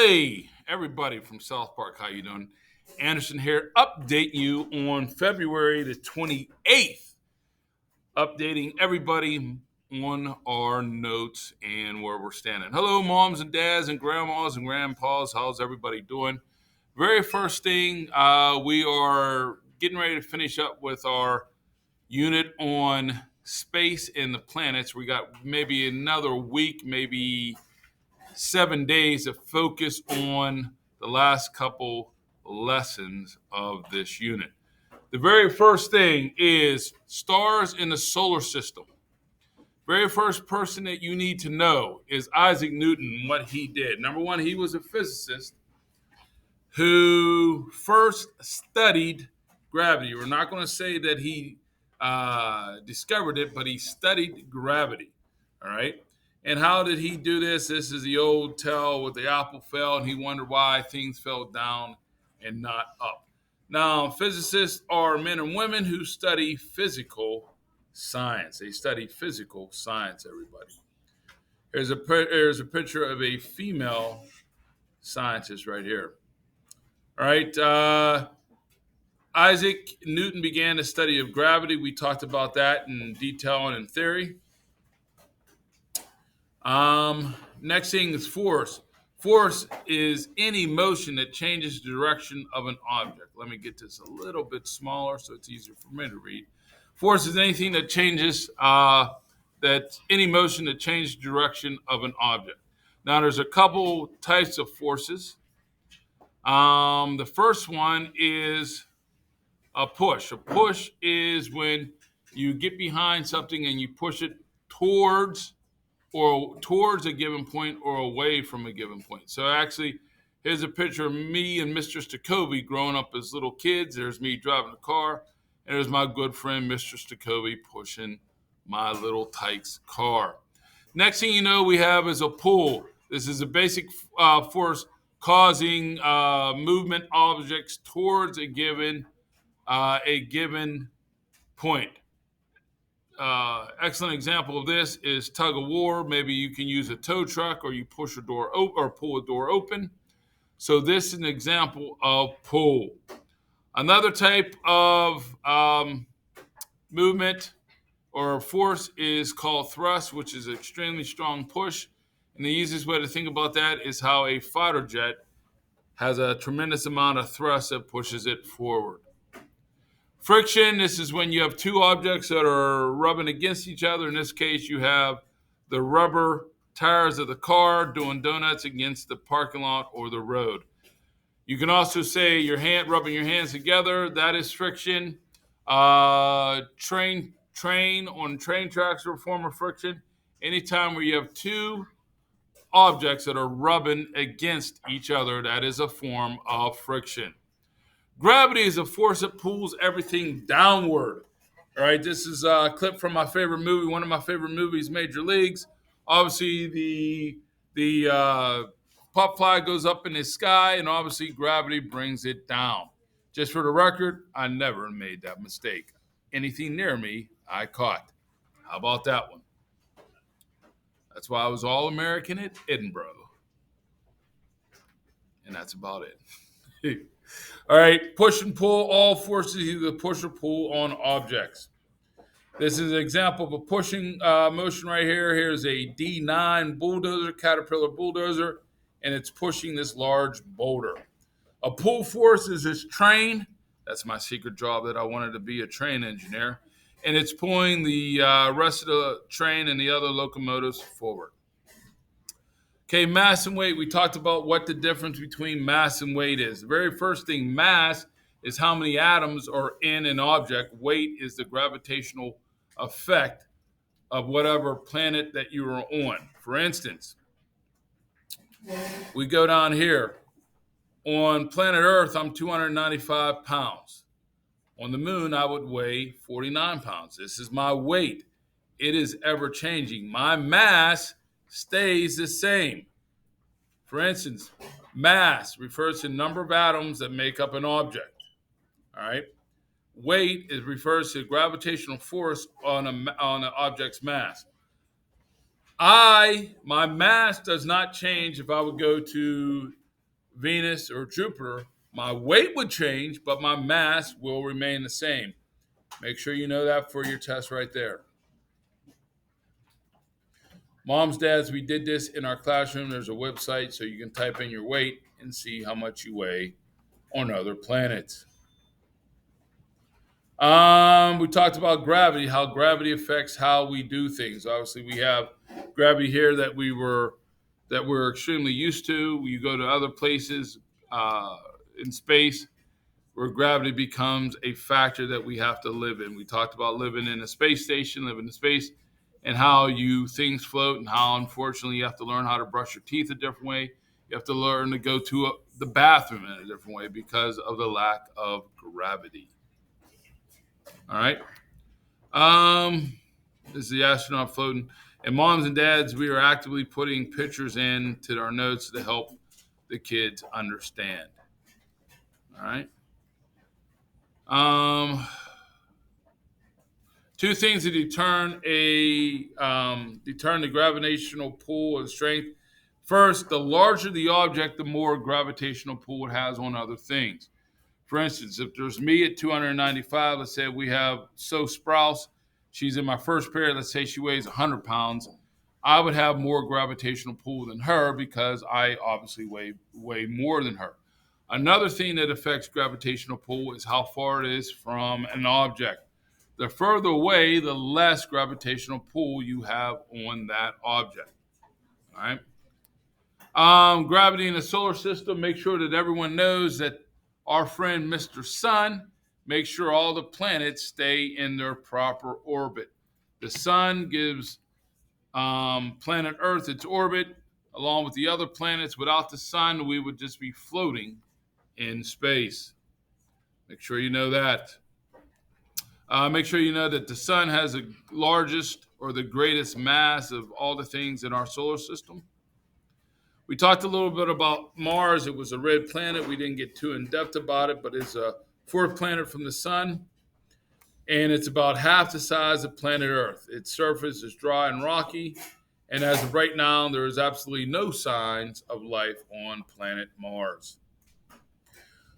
Hey, everybody from South Park, how you doing? Anderson here, updating you on February the 28th, updating everybody on our notes and where we're standing. Hello, moms and dads and grandmas and grandpas. How's everybody doing? Very first thing, we are getting ready to finish up with our unit on space and the planets. We got maybe another week, maybe 7 days of focus on the last couple lessons of this unit. The very first thing is stars in the solar system. Very first person that you need to know is Isaac Newton, what he did. Number one, he was a physicist who first studied gravity. We're not going to say that he discovered it, but he studied gravity. All right. And how did he do this? This is the old tale with the apple fell, and he wondered why things fell down and not up. Now, physicists are men and women who study physical science. They study physical science, everybody. Here's a picture of a female scientist right here. All right. Isaac Newton began the study of gravity. We talked about that in detail and in theory. Next thing is force. Force is any motion that changes the direction of an object. Let me get this a little bit smaller so it's easier for me to read. Force is anything that changes, any motion that changes the direction of an object. Now, there's a couple types of forces. The first one is a push. A push is when you get behind something and you push it towards a given point or away from a given point. So actually, here's a picture of me and Mr. Stacovey growing up as little kids. There's me driving a car, and there's my good friend Mr. Stacovey pushing my little Tykes car. Next thing you know, we have is a pull. This is a basic force causing movement objects towards a given point. Excellent example of this is tug of war. Maybe you can use a tow truck, or you push a door or pull a door open. So this is an example of pull. Another type of movement or force is called thrust, which is an extremely strong push. And the easiest way to think about that is how a fighter jet has a tremendous amount of thrust that pushes it forward. Friction, this is when you have two objects that are rubbing against each other. In this case, you have the rubber tires of the car doing donuts against the parking lot or the road. You can also say rubbing your hands together. That is friction. Train on train tracks are a form of friction. Anytime where you have two objects that are rubbing against each other, that is a form of friction. Gravity is a force that pulls everything downward. All right, this is a clip from my favorite movie, one of my favorite movies, Major Leagues. Obviously, the pop fly goes up in the sky, and obviously gravity brings it down. Just for the record, I never made that mistake. Anything near me, I caught. How about that one? That's why I was All-American at Edinburgh. And that's about it. All right, push and pull. All forces either push or pull on objects. This is an example of a pushing motion right here. Here's a D9 bulldozer, Caterpillar bulldozer, and it's pushing this large boulder. A pull force is this train. That's my secret job, that I wanted to be a train engineer. And it's pulling the rest of the train and the other locomotives forward. Okay, mass and weight. We talked about what the difference between mass and weight is. The very first thing, mass, is how many atoms are in an object. Weight is the gravitational effect of whatever planet that you are on. For instance, we go down here. On planet Earth, I'm 295 pounds. On the moon, I would weigh 49 pounds. This is my weight. It is ever changing. My mass stays the same. For instance, mass refers to the number of atoms that make up an object. All right. Weight refers to gravitational force on an object's mass. My mass does not change if I would go to Venus, or Jupiter, my weight would change, but my mass will remain the same. Make sure you know that for your test right there. Moms, dads, we did this in our classroom. There's a website so you can type in your weight and see how much you weigh on other planets. We talked about gravity, how gravity affects how we do things. Obviously, we have gravity here that we're extremely used to. You go to other places in space where gravity becomes a factor that we have to live in. We talked about living in a space station, living in space, and how things float, and how unfortunately you have to learn how to brush your teeth a different way. You have to learn to go to the bathroom in a different way because of the lack of gravity. All right. This is the astronaut floating. And moms and dads, we are actively putting pictures into our notes to help the kids understand. All right. Two things that determine the gravitational pull and strength. First, the larger the object, the more gravitational pull it has on other things. For instance, if there's me at 295, let's say we have Sprouse, she's in my first pair, let's say she weighs 100 pounds, I would have more gravitational pull than her because I obviously weigh more than her. Another thing that affects gravitational pull is how far it is from an object. The further away, the less gravitational pull you have on that object. All right. Gravity in the solar system, make sure that everyone knows that our friend Mr. Sun makes sure all the planets stay in their proper orbit. The sun gives planet Earth its orbit, along with the other planets. Without the sun, we would just be floating in space. Make sure you know that. Make sure you know that the sun has the largest or the greatest mass of all the things in our solar system. We talked a little bit about Mars. It was a red planet. We didn't get too in depth about it, but it's a fourth planet from the sun. And it's about half the size of planet Earth. Its surface is dry and rocky. And as of right now, there is absolutely no signs of life on planet Mars.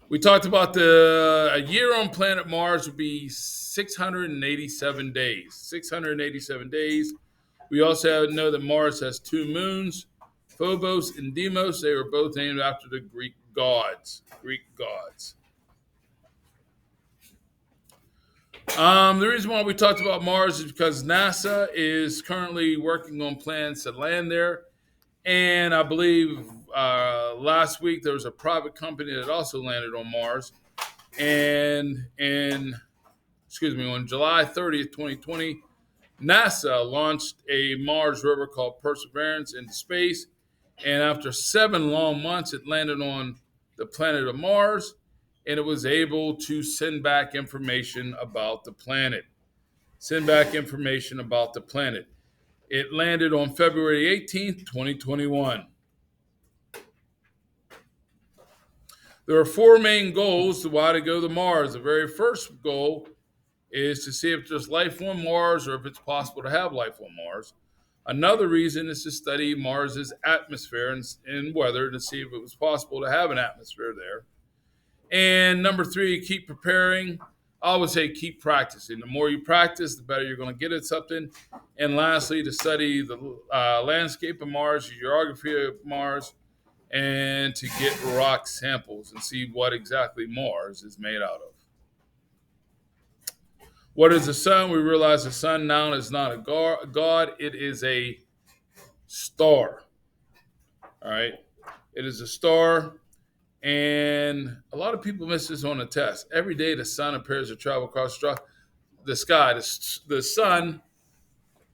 We talked about a year on planet Mars would be 687 days. 687 days. We also know that Mars has two moons, Phobos and Deimos. They were both named after the Greek gods. The reason why we talked about Mars is because NASA is currently working on plans to land there. And I believe last week there was a private company that also landed on Mars. And on July 30th, 2020, NASA launched a Mars rover called Perseverance into space. And after 7 long months, it landed on the planet of Mars, and it was able to send back information about the planet. It landed on February 18th, 2021. There are 4 main goals to why to go to Mars. The very first goal is to see if there's life on Mars or if it's possible to have life on Mars. Another reason is to study Mars's atmosphere and weather to see if it was possible to have an atmosphere there. And number 3, keep preparing. I always say keep practicing. The more you practice, the better you're going to get at something. And lastly, to study the landscape of Mars, the geography of Mars, and to get rock samples and see what exactly Mars is made out of. What is the sun? We realize the sun now is not a god. It is a star. All right. It is a star. And a lot of people miss this on the test. Every day the sun appears to travel across the sky. The sun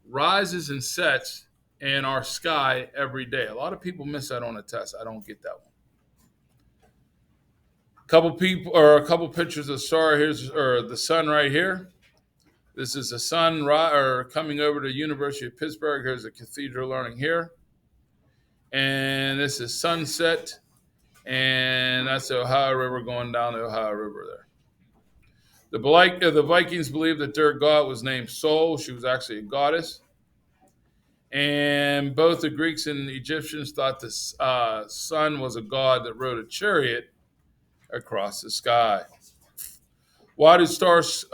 rises and sets in our sky every day. A lot of people miss that on the test. I don't get that one. A couple pictures of the star. Here's the sun right here. This is the sun coming over to the University of Pittsburgh. Here's the cathedral learning here. And this is sunset. And that's the Ohio River going down the Ohio River there. The Vikings believed that their god was named Sol. She was actually a goddess. And both the Greeks and the Egyptians thought the sun was a god that rode a chariot across the sky. Why do stars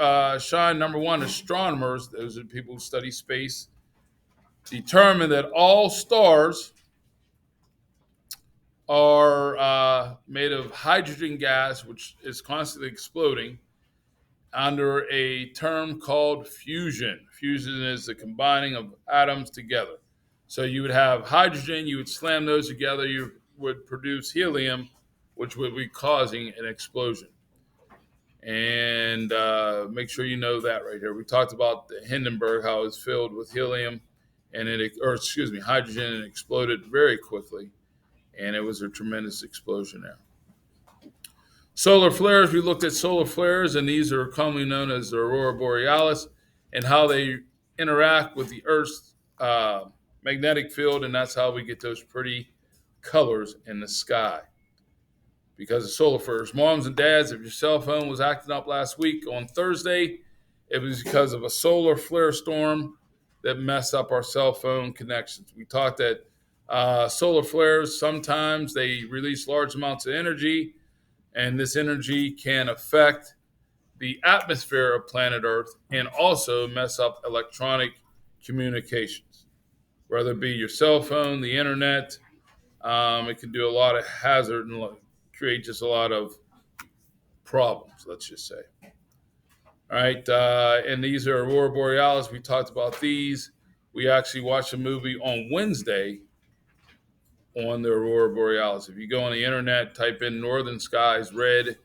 shine? Number one, astronomers, those are people who study space, determine that all stars are made of hydrogen gas, which is constantly exploding, under a term called fusion. Fusion is the combining of atoms together. So you would have hydrogen, you would slam those together, you would produce helium, which would be causing an explosion. And make sure you know that right here. We talked about the Hindenburg, how it was filled with helium and hydrogen, and exploded very quickly. And it was a tremendous explosion there. Solar flares, we looked at solar flares, and these are commonly known as the aurora borealis, and how they interact with the Earth's magnetic field, and that's how we get those pretty colors in the sky because of solar flares. Moms and dads, if your cell phone was acting up last week on Thursday, it was because of a solar flare storm that messed up our cell phone connections. We talked that solar flares, sometimes they release large amounts of energy, and this energy can affect the atmosphere of planet Earth and also mess up electronic communications, whether it be your cell phone, the internet. It can do a lot of hazard and create just a lot of problems, let's just say. All right, and these are aurora borealis. We talked about these. We actually watched a movie on Wednesday on the aurora borealis. If you go on the internet, type in northern skies red,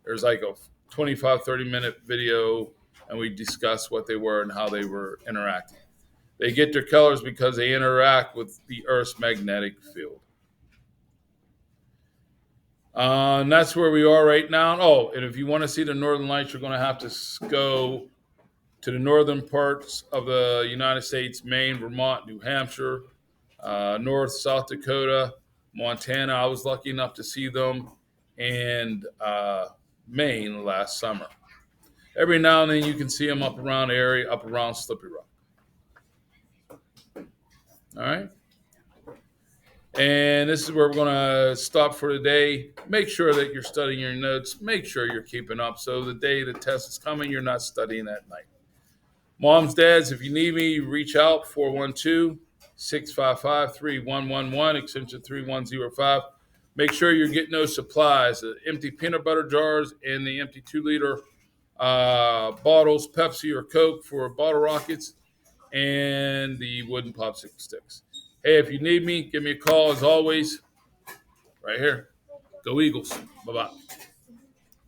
there's like a 25, 30-minute video, and we discuss what they were and how they were interacting. They get their colors because they interact with the Earth's magnetic field. And that's where we are right now. Oh, and if you want to see the northern lights, you're going to have to go to the northern parts of the United States, Maine, Vermont, New Hampshire, North, South Dakota, Montana. I was lucky enough to see them, and Maine last summer. Every now and then you can see them up around the area, up around Slippery Rock. All right. And this is where we're going to stop for today. Make sure that you're studying your notes. Make sure you're keeping up so the day the test is coming, you're not studying at night. Moms, dads, if you need me, reach out, 412-655-3111, extension 3105. Make sure you're getting those supplies, the empty peanut butter jars and the empty 2-liter bottles, Pepsi or Coke for bottle rockets, and the wooden popsicle sticks. Hey, if you need me, give me a call as always, right here. Go Eagles. Bye-bye.